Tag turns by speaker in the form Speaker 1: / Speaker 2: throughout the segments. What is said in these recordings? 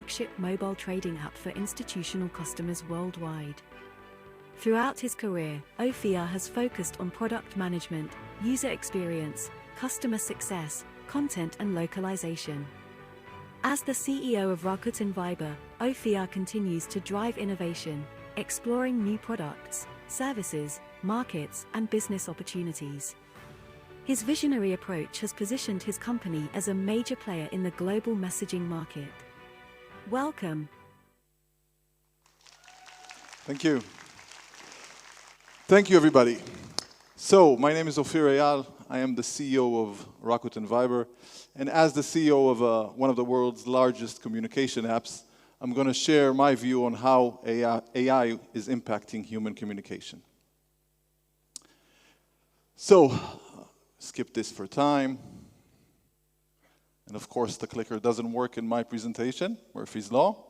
Speaker 1: flagship mobile trading app for institutional customers worldwide. Throughout his career, Ofir has focused on product management, user experience, customer success, content and localization. As the CEO of Rakuten Viber, Ofir continues to drive innovation, exploring new products, services, markets, and business opportunities. His visionary approach has positioned his company as a major player in the global messaging market. Welcome.
Speaker 2: Thank you. Thank you, everybody. So, my name is Ofir Eyal. I am the CEO of Rakuten Viber. And as the CEO of one of the world's largest communication apps, I'm going to share my view on how AI is impacting human communication. So, skip this for time. And of course, the clicker doesn't work in my presentation, Murphy's Law.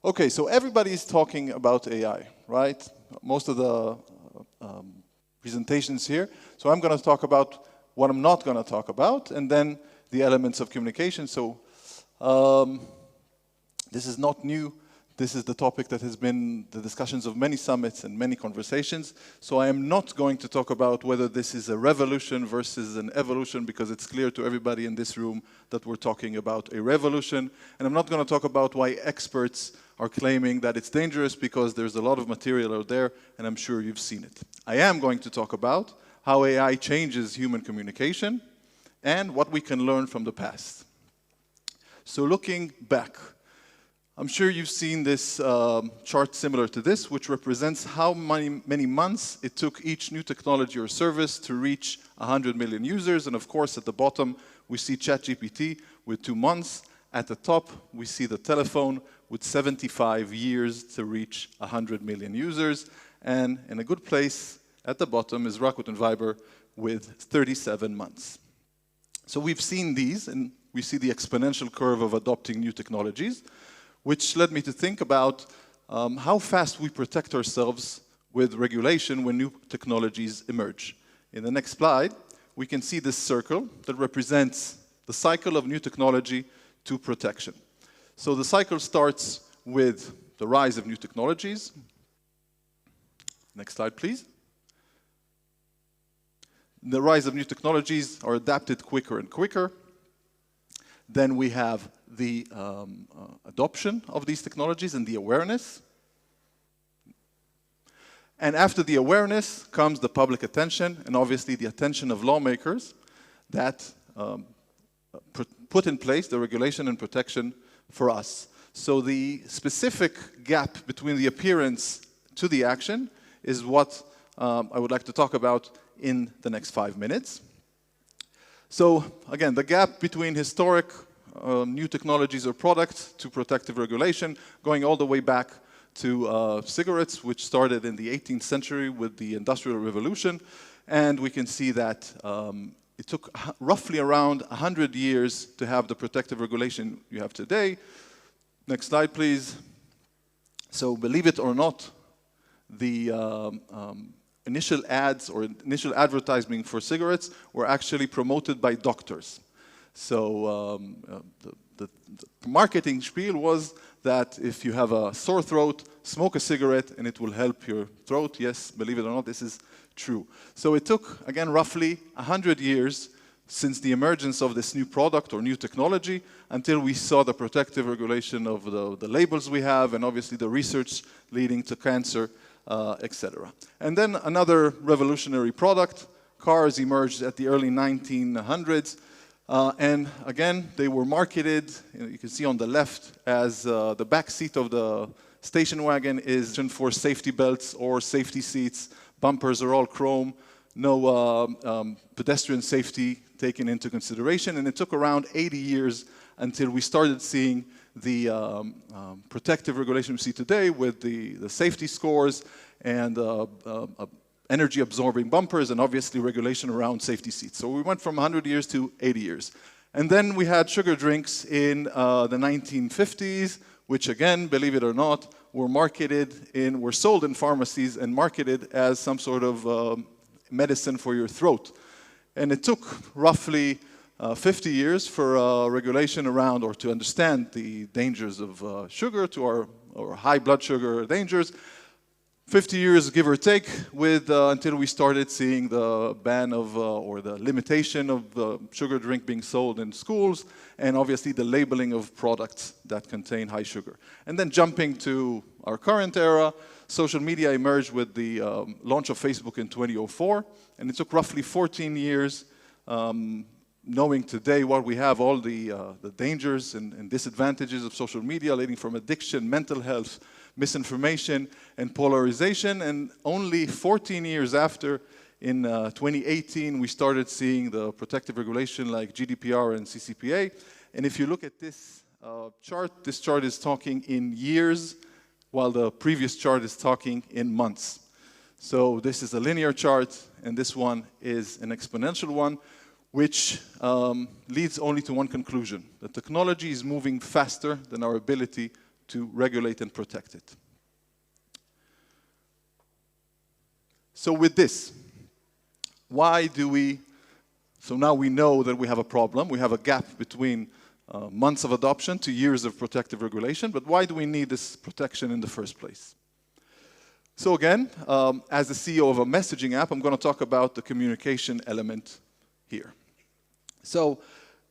Speaker 2: Okay, so everybody's talking about AI, right? Most of the presentations here. So I'm going to talk about what I'm not going to talk about, and then the elements of communication. So this is not new. This is the topic that has been the discussions of many summits and many conversations. So I am not going to talk about whether this is a revolution versus an evolution, because it's clear to everybody in this room that we're talking about a revolution. And I'm not going to talk about why experts are claiming that it's dangerous, because there's a lot of material out there, and I'm sure you've seen it. I am going to talk about how AI changes human communication and what we can learn from the past. So looking back, I'm sure you've seen this chart similar to this, which represents how many months it took each new technology or service to reach 100 million users. And of course, at the bottom, we see ChatGPT with 2 months. At the top, we see the telephone with 75 years to reach 100 million users. And in a good place, at the bottom, is Rakuten Viber with 37 months. So we've seen these, and we see the exponential curve of adopting new technologies, which led me to think about how fast we protect ourselves with regulation when new technologies emerge. In the next slide, we can see this circle that represents the cycle of new technology to protection. So the cycle starts with the rise of new technologies. Next slide, please. The rise of new technologies are adapted quicker and quicker. Then we have the adoption of these technologies and the awareness. And after the awareness comes the public attention, and obviously the attention of lawmakers that put in place the regulation and protection for us. So the specific gap between the appearance to the action is what I would like to talk about in the next 5 minutes. So again, the gap between historic new technologies or products to protective regulation, going all the way back to cigarettes, which started in the 18th century with the Industrial Revolution. And we can see that it took roughly around 100 years to have the protective regulation you have today. Next slide, please. So believe it or not, the initial ads or initial advertising for cigarettes were actually promoted by doctors. So the marketing spiel was that if you have a sore throat, smoke a cigarette and it will help your throat. Yes, believe it or not, this is true. So it took, again, roughly 100 years since the emergence of this new product or new technology until we saw the protective regulation of the labels we have, and obviously the research leading to cancer, etc. And then another revolutionary product, cars, emerged at the early 1900s. And again, they were marketed, you can see on the left, as the back seat of the station wagon is for safety belts or safety seats. Bumpers are all chrome, no pedestrian safety taken into consideration. And it took around 80 years until we started seeing the protective regulation we see today with the safety scores and energy absorbing bumpers, and obviously regulation around safety seats. So we went from 100 years to 80 years. And then we had sugar drinks in the 1950s, which again, believe it or not, were sold in pharmacies and marketed as some sort of medicine for your throat. And it took roughly 50 years for regulation around, or to understand the dangers of sugar, or high blood sugar dangers. 50 years, give or take, until we started seeing the ban of, or the limitation of sugar drink being sold in schools, and obviously the labeling of products that contain high sugar. And then jumping to our current era, social media emerged with the launch of Facebook in 2004, and it took roughly 14 years, knowing today what we have, all the dangers and disadvantages of social media, leading from addiction, mental health, misinformation, and polarization. And only 14 years after, in 2018, we started seeing the protective regulation like GDPR and CCPA. And if you look at this chart is talking in years, while the previous chart is talking in months. So this is a linear chart, and this one is an exponential one, which leads only to one conclusion: that technology is moving faster than our ability to regulate and protect it. So with this, so now we know that we have a problem. We have a gap between months of adoption to years of protective regulation, but why do we need this protection in the first place? So again, as the CEO of a messaging app, I'm going to talk about the communication element here. So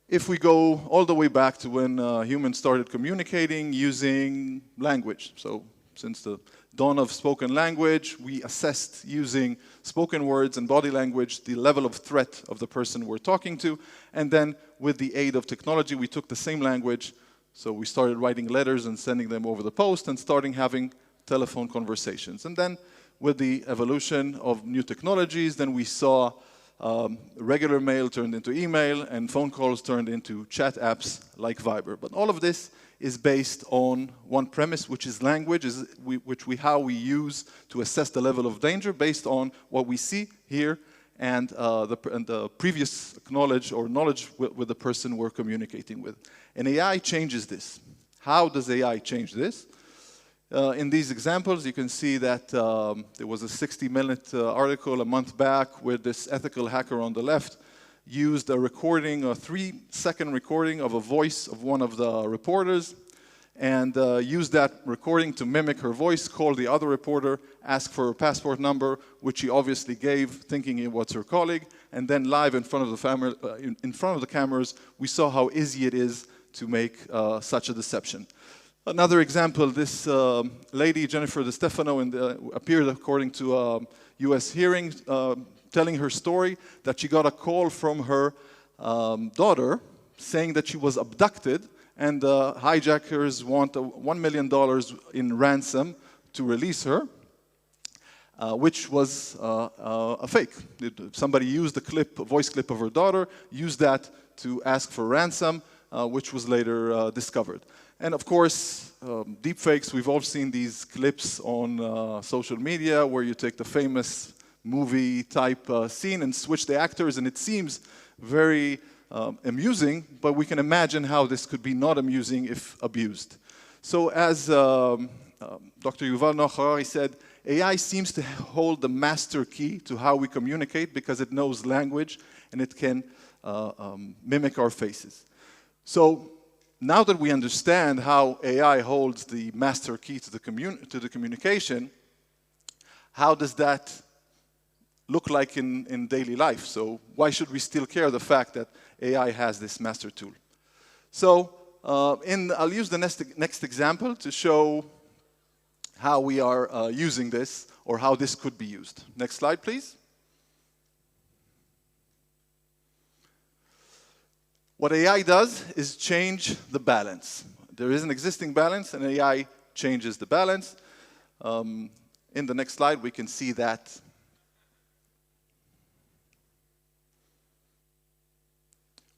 Speaker 2: if we go all the way back to when humans started communicating using language, so since the dawn of spoken language, we assessed using spoken words and body language the level of threat of the person we're talking to, and then with the aid of technology, we took the same language, so we started writing letters and sending them over the post and starting having telephone conversations. And then with the evolution of new technologies, then we saw regular mail turned into email, and phone calls turned into chat apps like Viber. But all of this is based on one premise, which is language, how we use to assess the level of danger based on what we see, hear, and the previous knowledge with the person we're communicating with. And AI changes this. How does AI change this? In these examples, you can see that there was a 60-minute article a month back where this ethical hacker on the left used a recording, a 3-second recording of a voice of one of the reporters, and used that recording to mimic her voice, call the other reporter, ask for her passport number, which she obviously gave, thinking it was her colleague, and then live in front of the cameras, we saw how easy it is to make such a deception. Another example, this lady, Jennifer DeStefano, appeared according to a US hearing, telling her story that she got a call from her daughter saying that she was abducted, and the hijackers want $1 million in ransom to release her, which was a fake. Somebody used a voice clip of her daughter, used that to ask for ransom, which was later discovered. And of course, deepfakes, we've all seen these clips on social media where you take the famous movie type scene and switch the actors, and it seems very amusing, but we can imagine how this could be not amusing if abused. So as Dr. Yuval Noah Harari said, AI seems to hold the master key to how we communicate because it knows language and it can mimic our faces. So now that we understand how AI holds the master key to the communication, how does that look like in daily life? So why should we still care the fact that AI has this master tool? So I'll use the next example to show how we are using this, or how this could be used. Next slide, please. What AI does is change the balance. There is an existing balance, and AI changes the balance. In the next slide, we can see that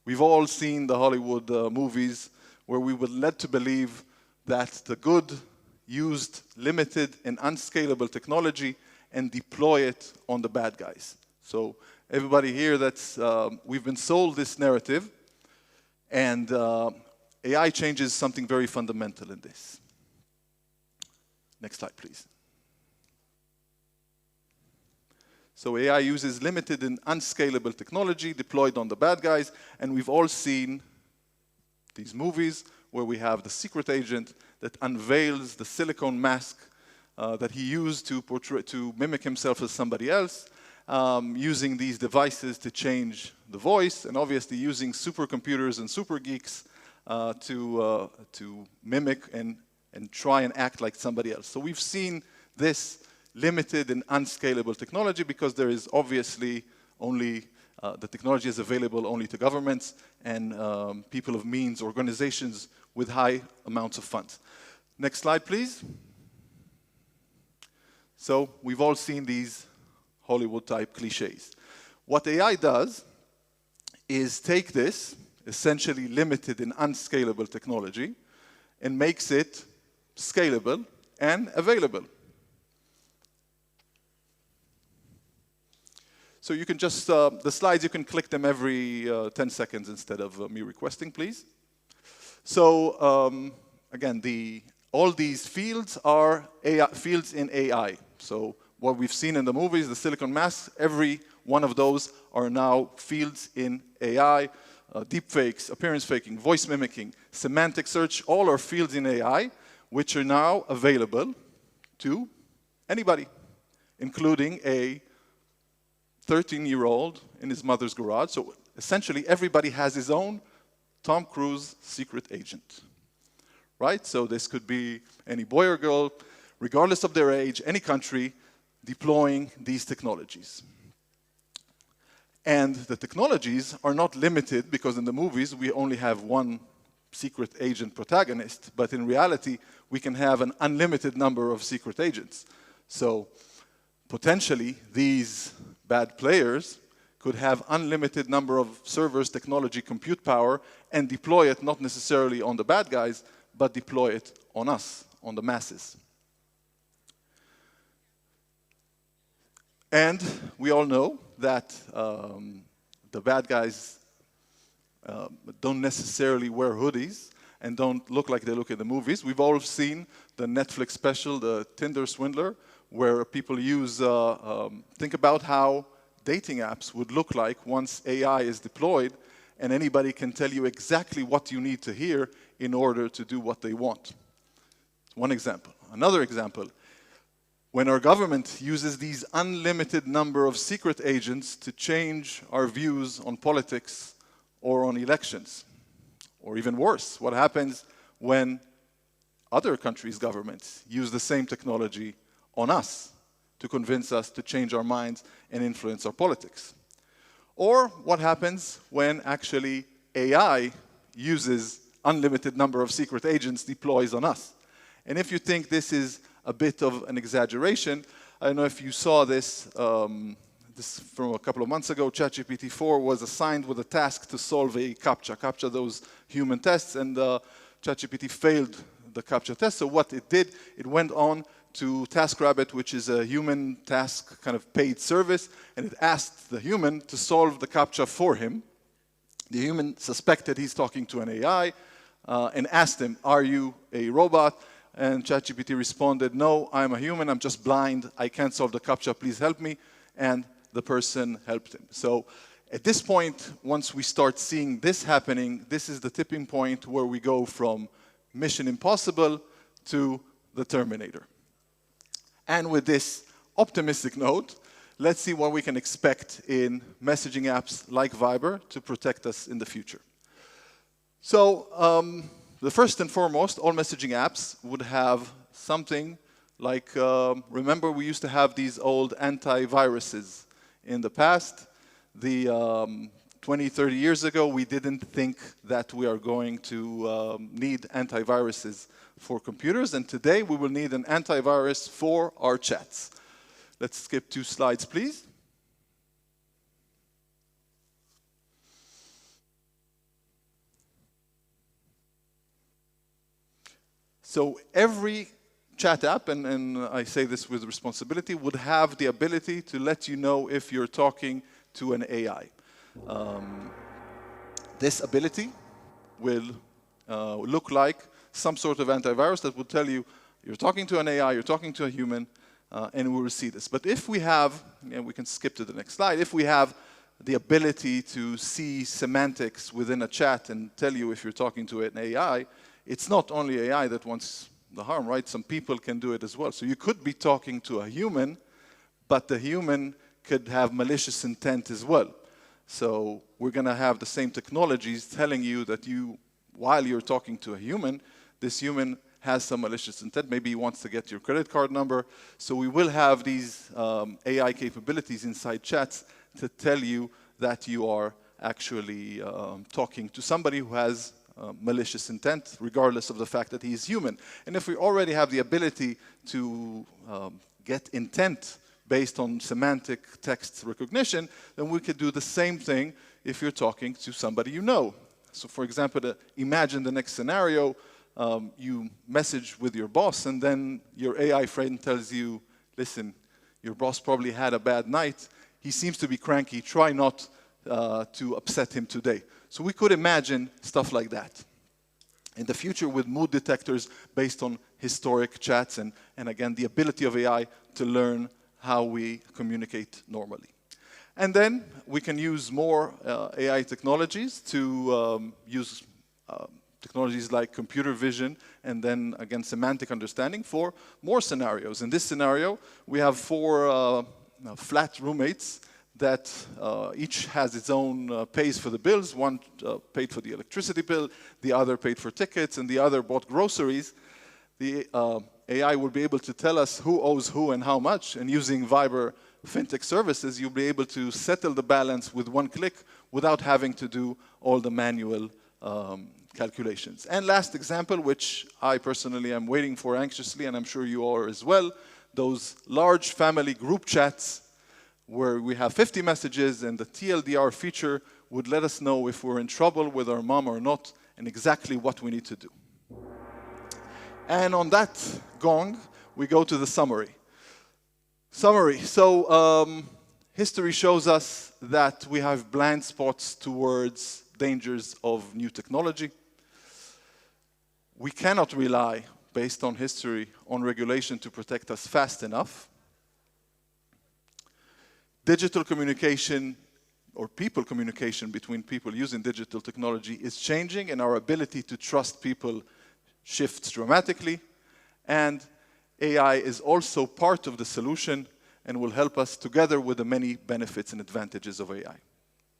Speaker 2: we've all seen the Hollywood movies where we were led to believe that the good used limited and unscalable technology and deploy it on the bad guys. So everybody here, we've been sold this narrative. And AI changes something very fundamental in this. Next slide, please. So AI uses limited and unscalable technology deployed on the bad guys, and we've all seen these movies where we have the secret agent that unveils the silicone mask that he used to mimic himself as somebody else, using these devices to change the voice, and obviously using supercomputers and super geeks to mimic and try and act like somebody else. So we've seen this limited and unscalable technology because there is obviously only, the technology is available only to governments and people of means, organizations with high amounts of funds. Next slide, please. So we've all seen these Hollywood-type cliches. What AI does is take this essentially limited and unscalable technology and makes it scalable and available. So you can just, the slides, you can click them every 10 seconds instead of me requesting, please. So again, all these fields are fields in AI. So what we've seen in the movies, the silicon masks, every one of those are now fields in AI. Deepfakes, appearance faking, voice mimicking, semantic search, all are fields in AI, which are now available to anybody, including a 13-year-old in his mother's garage. So essentially, everybody has his own Tom Cruise secret agent, right? So this could be any boy or girl, regardless of their age, any country, deploying these technologies. And the technologies are not limited because in the movies, we only have one secret agent protagonist, but in reality, we can have an unlimited number of secret agents. So potentially, these bad players could have unlimited number of servers, technology, compute power, and deploy it not necessarily on the bad guys, but deploy it on us, on the masses. And we all know that the bad guys don't necessarily wear hoodies and don't look like they look in the movies. We've all seen the Netflix special, The Tinder Swindler, where people use, think about how dating apps would look like once AI is deployed, and anybody can tell you exactly what you need to hear in order to do what they want. One example. Another example, when our government uses these unlimited number of secret agents to change our views on politics or on elections. Or even worse, what happens when other countries' governments use the same technology on us to convince us to change our minds and influence our politics. Or what happens when actually AI uses unlimited number of secret agents deploys on us. And if you think this is a bit of an exaggeration, I don't know if you saw this, this from a couple of months ago, ChatGPT-4 was assigned with a task to solve a CAPTCHA, those human tests, and ChatGPT failed the CAPTCHA test. So what it did, it went on to TaskRabbit, which is a human task kind of paid service, and it asked the human to solve the CAPTCHA for him. The human suspected he's talking to an AI and asked him, "Are you a robot?" And ChatGPT responded, "No, I'm a human, I'm just blind, I can't solve the CAPTCHA, please help me." And the person helped him. So at this point, once we start seeing this happening, this is the tipping point where we go from Mission Impossible to the Terminator. And with this optimistic note, let's see what we can expect in messaging apps like Viber to protect us in the future. So the first and foremost, all messaging apps would have something like, remember we used to have these old antiviruses in the past. 20, 30 years ago, we didn't think that we are going to need antiviruses for computers, and today we will need an antivirus for our chats. Let's skip 2 slides, please. So every chat app, and I say this with responsibility, would have the ability to let you know if you're talking to an AI. This ability will look like some sort of antivirus that will tell you you're talking to an AI, you're talking to a human, and we will see this. But if we have, and we can skip to the next slide, if we have the ability to see semantics within a chat and tell you if you're talking to an AI, it's not only AI that wants the harm, right? Some people can do it as well. So you could be talking to a human, but the human could have malicious intent as well. So we're going to have the same technologies telling you that while you're talking to a human, this human has some malicious intent. Maybe he wants to get your credit card number. So we will have these AI capabilities inside chats to tell you that you are actually talking to somebody who has malicious intent, regardless of the fact that he is human. And if we already have the ability to get intent based on semantic text recognition, then we could do the same thing if you're talking to somebody you know. So for example, imagine the next scenario, you message with your boss, and then your AI friend tells you, listen, your boss probably had a bad night. He seems to be cranky. Try not to upset him today. So we could imagine stuff like that. In the future, with mood detectors based on historic chats and again, the ability of AI to learn how we communicate normally. And then we can use more AI technologies to use technologies like computer vision and then, again, semantic understanding for more scenarios. In this scenario, we have 4 flat roommates that each has its own pays for the bills. One paid for the electricity bill, the other paid for tickets, and the other bought groceries. The AI will be able to tell us who owes who and how much, and using Viber fintech services, you'll be able to settle the balance with one click without having to do all the manual calculations. And last example, which I personally am waiting for anxiously, and I'm sure you are as well, those large family group chats where we have 50 messages, and the TLDR feature would let us know if we're in trouble with our mom or not, and exactly what we need to do. And on that gong, we go to the summary. So history shows us that we have blind spots towards dangers of new technology. We cannot rely, based on history, on regulation to protect us fast enough. Digital communication, or people communication between people using digital technology, is changing, and our ability to trust people shifts dramatically. And AI is also part of the solution and will help us together with the many benefits and advantages of AI.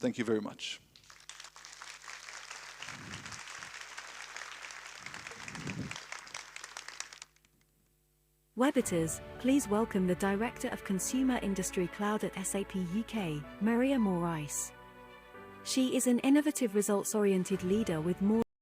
Speaker 2: Thank you very much.
Speaker 1: Webiters, please welcome the Director of Consumer Industry Cloud at SAP UK, Maria Morais. She is an innovative, results-oriented leader with more